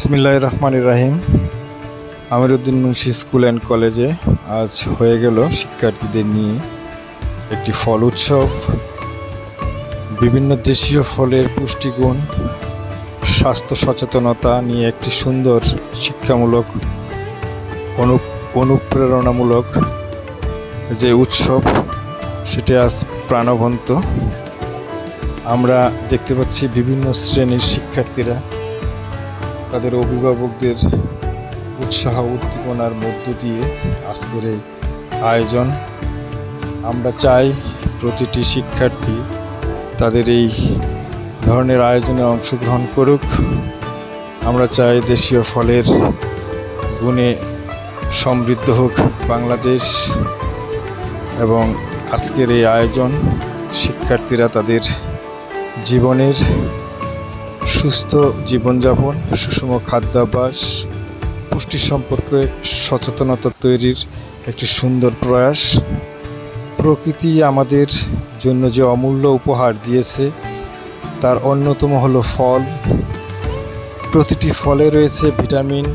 বিসমিল্লাহির রহমানির রহিম। Amiruddin Munshi school and কলেজে আজ হয়ে গেল শিক্ষার্থীদের নিয়ে একটি ফল উৎসব। বিভিন্ন দেশীয় ফলের পুষ্টিগুণ, স্বাস্থ্য সচেতনতা নিয়ে একটি সুন্দর শিক্ষামূলক অনুপ্রেরণামূলক যে উৎসব, সেটি আজ প্রাণবন্ত। আমরা দেখতে পাচ্ছি বিভিন্ন শ্রেণীর শিক্ষার্থীরা তাদের অভিভাবকদের উৎসাহ উদ্দীপনার মধ্য দিয়ে আজকের এই আয়োজন। আমরা চাই প্রতিটি শিক্ষার্থী তাদের এই ধরনের আয়োজনে অংশগ্রহণ করুক। আমরা চাই দেশীয় ফলের গুণে সমৃদ্ধ হোক বাংলাদেশ, এবং আজকের এই আয়োজন শিক্ষার্থীরা তাদের জীবনের সুস্থ জীবনযাপন, সুষম খাদ্যাভ্যাস, পুষ্টি সম্পর্কে সচেতনতা তৈরির একটি সুন্দর প্রয়াস। প্রকৃতি আমাদের জন্য যে অমূল্য উপহার দিয়েছে তার অন্যতম হলো ফল। প্রতিটি ফলে রয়েছে ভিটামিন,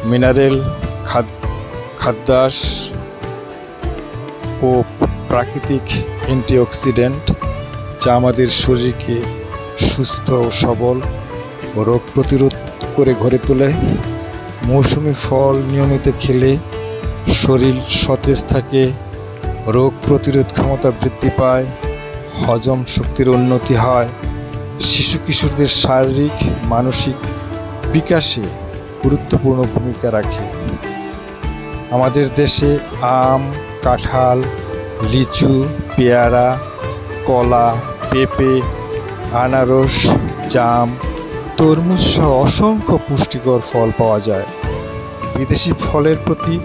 মিনারেল, খাদ্যাস ও প্রাকৃতিক অ্যান্টিঅক্সিডেন্ট, যা আমাদের শরীরকে সুস্থ ও সবল ও রোগ প্রতিরোধ করে গড়ে তোলে। মৌসুমি ফল নিয়মিত খেলে শরীর সতেজ থাকে, রোগ প্রতিরোধ ক্ষমতা বৃদ্ধি পায়, হজম শক্তির উন্নতি হয়, শিশু কিশোরদের শারীরিক মানসিক বিকাশে গুরুত্বপূর্ণ ভূমিকা রাখে। আমাদের দেশে আম, কাঁঠাল, লিচু, পেয়ারা, কলা, পেঁপে, আনারস, জাম, তরমুজ সহ অসংখ্য পুষ্টিকর ফল পাওয়া যায়। বিদেশি ফলের প্রতি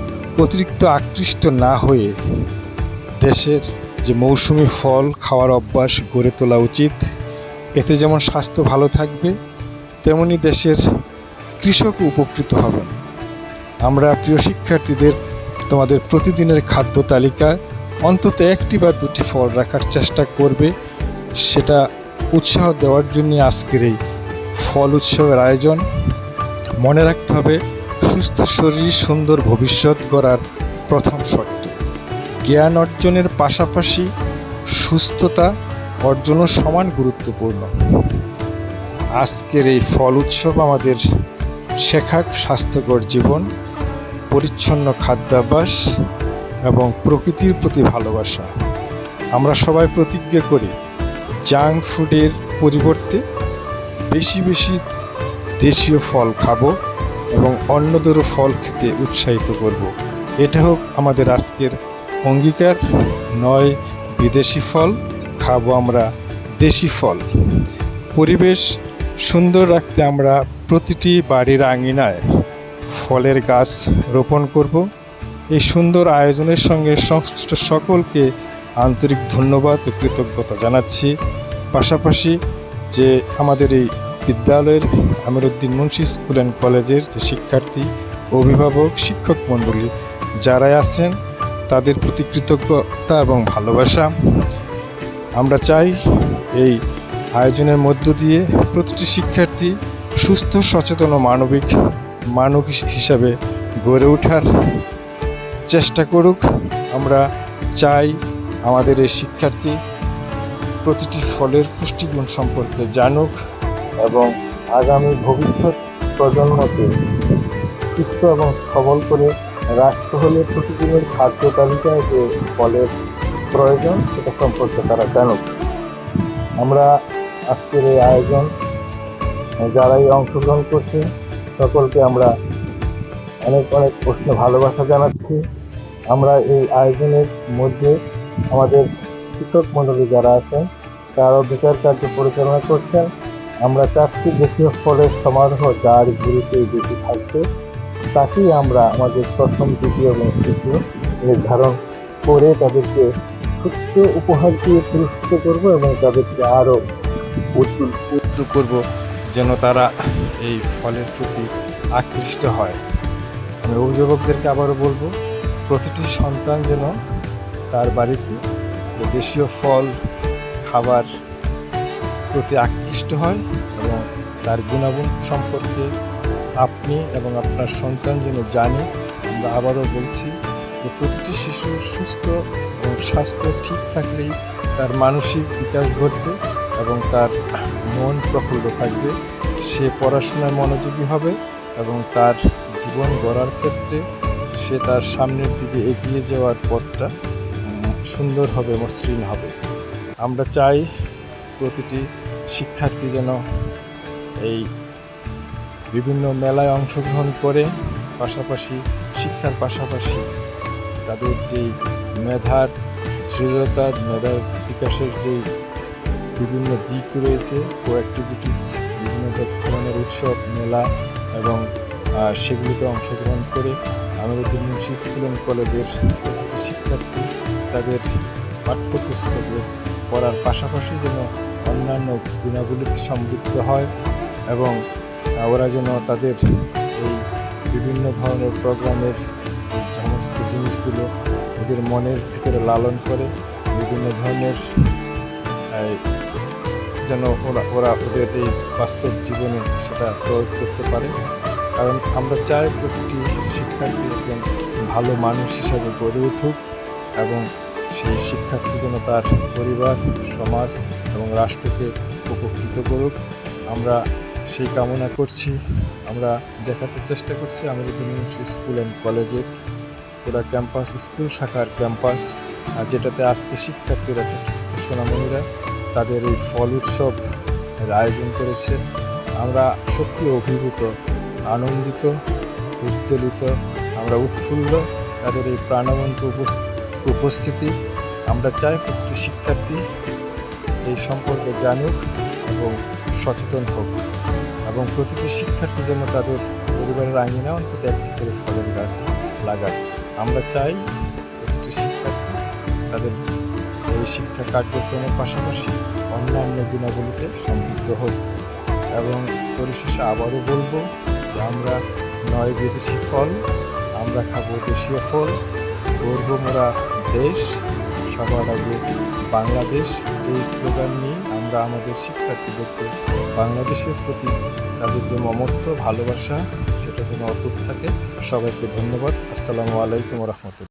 অতিরিক্ত আকৃষ্ট না হয়ে দেশের যে মৌসুমি ফল খাওয়ার অভ্যাস গড়ে তোলা উচিত। এতে যেমন স্বাস্থ্য ভালো থাকবে, তেমনি দেশের কৃষক উপকৃত হবেন। আমরা প্রিয় শিক্ষার্থীদের তোমাদের প্রতিদিনের খাদ্য তালিকায় অন্তত একটি বা দুটি ফল রাখার চেষ্টা করবে। সেটা উৎসাহ দেওয়ার জন্য আজকের এই ফল উৎসবের আয়োজন। মনে রাখতে হবে, সুস্থ শরীর সুন্দর ভবিষ্যৎ গড়ার প্রথম শর্ত। জ্ঞান অর্জনের পাশাপাশি সুস্থতা অর্জনও সমান গুরুত্বপূর্ণ। আজকের এই ফল উৎসব আমাদের শেখাক স্বাস্থ্যকর জীবন, পরিচ্ছন্ন খাদ্যাভ্যাস এবং প্রকৃতির প্রতি ভালোবাসা। আমরা সবাই প্রতিজ্ঞা করি জাঙ্ক ফুডের পরিবর্তে বেশি বেশি দেশীয় ফল খাবো এবং অন্যদেরও ফল খেতে উৎসাহিত করব। এটা হোক আমাদের আজকের অঙ্গীকার। নয় বিদেশি ফল, খাবো আমরা দেশি ফল। পরিবেশ সুন্দর রাখতে আমরা প্রতিটি বাড়ির আঙিনায় ফলের গাছ রোপণ করব। এই সুন্দর আয়োজনের সঙ্গে সংশ্লিষ্ট সকলকে আন্তরিক ধন্যবাদ ও কৃতজ্ঞতা জানাচ্ছি। পাশাপাশি যে আমাদের এই বিদ্যালয়ের আমিরউদ্দিন মুন্সি স্কুল অ্যান্ড কলেজের যে শিক্ষার্থী, অভিভাবক, শিক্ষক মণ্ডলী যারাই আছেন, তাদের প্রতি কৃতজ্ঞতা এবং ভালোবাসা। আমরা চাই এই আয়োজনের মধ্য দিয়ে প্রতিটি শিক্ষার্থী সুস্থ, সচেতন ও মানব হিসাবে গড়ে ওঠার চেষ্টা করুক। আমরা চাই আমাদের এই শিক্ষার্থী প্রতিটি ফলের পুষ্টিগুণ সম্পর্কে জানুক এবং আগামী ভবিষ্যৎ প্রজন্মকে সুস্থ এবং সবল করে রাখতে হলে প্রতিদিনের খাদ্য তালিকায় যে ফলের প্রয়োজন সেটা সম্পর্কে তারা জানুক। আমরা আজকের এই আয়োজন যারাই অংশগ্রহণ করছে সকলকে আমরা অনেক অনেক প্রশ্ন ভালোবাসা জানাচ্ছি। আমরা এই আয়োজনের মধ্যে আমাদের শিক্ষক মণ্ডলী যারা আছেন তারাও বিচার কার্য পরিচালনা করছেন। আমরা চাচ্ছি দেশীয় ফলের সমারোহ যার গুরুত্বে বেশি থাকবে তাকেই আমরা আমাদের প্রথম, দ্বিতীয় এবং তৃতীয় নির্ধারণ করে তাদেরকে সুস্থ উপহার দিয়ে পুরস্কৃত করব এবং তাদেরকে আরও উদ্বুদ্ধ করব যেন তারা এই ফলের প্রতি আকৃষ্ট হয়। আমি অভিভাবকদেরকে আবারও বলবো, প্রতিটি সন্তান যেন তার বাড়িতে দেশীয় ফল খাবার প্রতি আকৃষ্ট হয় এবং তার গুণাগুণ সম্পর্কে আপনি এবং আপনার সন্তান যেন জানে। আমরা আবারও বলছি যে প্রতিটি শিশুর সুস্থ এবং স্বাস্থ্য ঠিক থাকলেই তার মানসিক বিকাশ ঘটবে এবং তার মন প্রফুল্ল থাকবে। সে পড়াশোনায় মনোযোগী হবে এবং তার জীবন গড়ার ক্ষেত্রে সে তার সামনের দিকে এগিয়ে যাওয়ার পথটা সুন্দর হবে, মসৃণ হবে। আমরা চাই প্রতিটি শিক্ষার্থী যেন এই বিভিন্ন মেলায় অংশগ্রহণ করে, পাশাপাশি শিক্ষার পাশাপাশি তাদের যেই মেধার দৃঢ়তা, মেধার বিকাশের যেই বিভিন্ন দিক রয়েছে, অ্যাক্টিভিটিস, বিভিন্ন ধরনের উৎসব, মেলা এবং সেগুলিতে অংশগ্রহণ করে আমাদের দুর্নীতি স্কুল অ্যান্ড কলেজের প্রতিটি শিক্ষার্থী তাদের পাঠ্যপুস্তকের পড়ার পাশাপাশি যেন অন্যান্য গুণাবলীতে সমৃদ্ধ হয় এবং ওরা যেন তাদের এই বিভিন্ন ধরনের প্রোগ্রামের যে সমস্ত জিনিসগুলো ওদের মনের ভিতরে লালন করে, বিভিন্ন ধরনের যেন ওরা ওদের এই বাস্তব জীবনে সেটা প্রয়োগ করতে পারে। কারণ আমরা চাই প্রতিটি শিক্ষার্থী একজন ভালো মানুষ হিসাবে গড়ে উঠুক এবং সেই শিক্ষার্থী যেন তার পরিবার, সমাজ এবং রাষ্ট্রকে উপকৃত করুক। আমরা সেই কামনা করছি। আমরা দেখাতে চেষ্টা করছি আমাদের দুর্নীতি স্কুল অ্যান্ড কলেজের পুরা ক্যাম্পাস, স্কুল শাখার ক্যাম্পাস, যেটাতে আজকে শিক্ষার্থীরা, ছোটো ছোটো সোনামণিরা তাদের এই ফল উৎসব আয়োজন করেছে। আমরা সত্যি অভিভূত, আনন্দিত, উদ্বেলিত, আমরা উৎফুল্ল তাদের এই প্রাণবন্ত উপস্থিতি। আমরা চাই প্রতিটি শিক্ষার্থী এই সম্পর্কে জানুক এবং সচেতন হোক এবং প্রতিটি শিক্ষার্থী যেন তাদের পরিবারের আঙিনা অন্তত একটি করে ফলের গাছ লাগায়। আমরা চাই প্রতিটি শিক্ষার্থী তাদের এই শিক্ষা কার্যক্রমের পাশাপাশি অন্যান্য গুণাবলীতে সমৃদ্ধ হোক এবং পরিশেষে আবারও বলবো যে আমরা নয় বিদেশি ফল, আমরা খাবো দেশীয় ফল, গর্ব মোরা দেশ, সবার আগে বাংলাদেশ। এই স্লোগান নিয়ে আমরা আমাদের শিক্ষার্থীদেরকে বাংলাদেশের প্রতি তাদের যে মমত্ব, ভালোবাসা, সেটা যেন অটুট থাকে। সবাইকে ধন্যবাদ। আসসালামু আলাইকুম রহমতুল্লাহ।